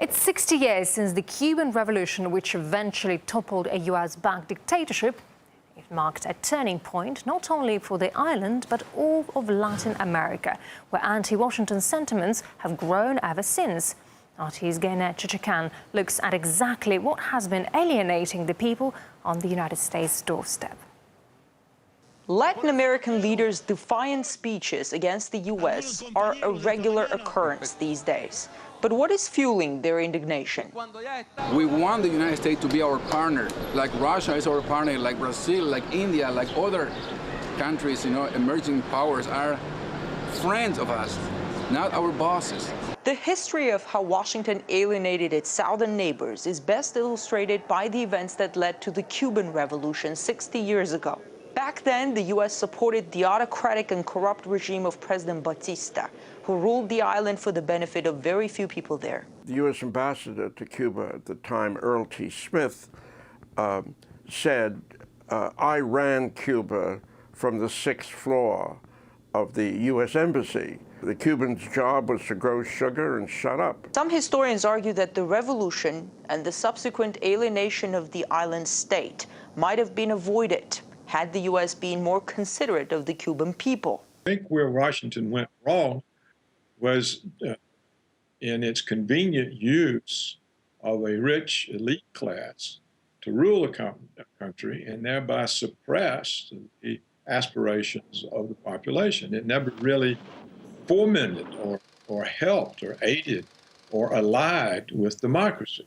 It's 60 years since the Cuban Revolution, which eventually toppled a US-backed dictatorship. It marked a turning point not only for the island, but all of Latin America, where anti-Washington sentiments have grown ever since. Artist Gayane Chichyakyan looks at exactly what has been alienating the people on the United States' doorstep. Latin American leaders' defiant speeches against the U.S. are a regular occurrence these days. But what is fueling their indignation? We want the United States to be our partner, like Russia is our partner, like Brazil, like India, like other countries, emerging powers are friends of us, not our bosses. The history of how Washington alienated its southern neighbors is best illustrated by the events that led to the Cuban Revolution 60 years ago. Back then, the U.S. supported the autocratic and corrupt regime of President Batista, who ruled the island for the benefit of very few people there. The U.S. ambassador to Cuba at the time, Earl T. Smith, said, I ran Cuba from the 6th floor of the U.S. Embassy. The Cubans' job was to grow sugar and shut up. Some historians argue that the revolution and the subsequent alienation of the island state might have been avoided had the U.S. been more considerate of the Cuban people. I think where Washington went wrong was in its convenient use of a rich elite class to rule a country and thereby suppress the aspirations of the population. It never really fomented or helped or aided or allied with democracy.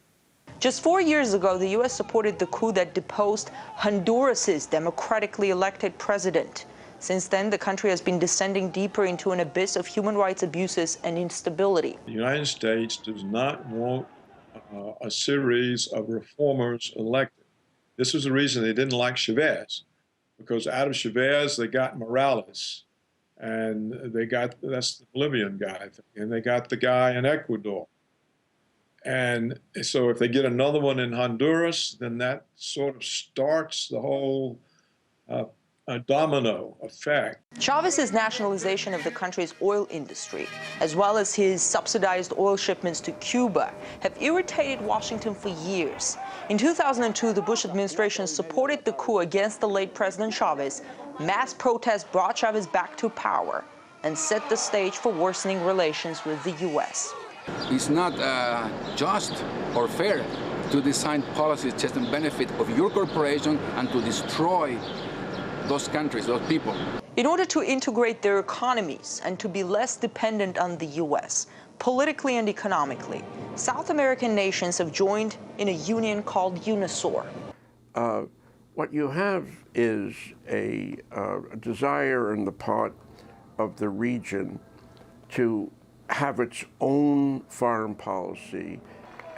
Just 4 years ago, the U.S. supported the coup that deposed Honduras's democratically elected president. Since then, the country has been descending deeper into an abyss of human rights abuses and instability. The United States does not want a series of reformers elected. This was the reason they didn't like Chavez, because out of Chavez, they got Morales, and that's the Bolivian guy, and they got the guy in Ecuador. And so if they get another one in Honduras, then that sort of starts the whole domino effect. Chavez's nationalization of the country's oil industry, as well as his subsidized oil shipments to Cuba, have irritated Washington for years. In 2002, the Bush administration supported the coup against the late President Chavez. Mass protests brought Chavez back to power and set the stage for worsening relations with the U.S. It's not just or fair to design policies just in benefit of your corporation and to destroy those countries, those people. In order to integrate their economies and to be less dependent on the U.S., politically and economically, South American nations have joined in a union called UNISOR. What you have is a desire on the part of the region to have its own foreign policy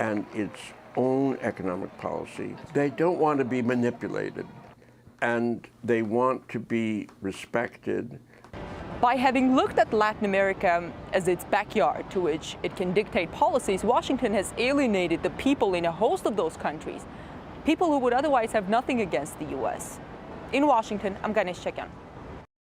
and its own economic policy. They don't want to be manipulated, and they want to be respected. By having looked at Latin America as its backyard to which it can dictate policies, Washington has alienated the people in a host of those countries, people who would otherwise have nothing against the U.S. In Washington, I'm Gayane Chichyakyan.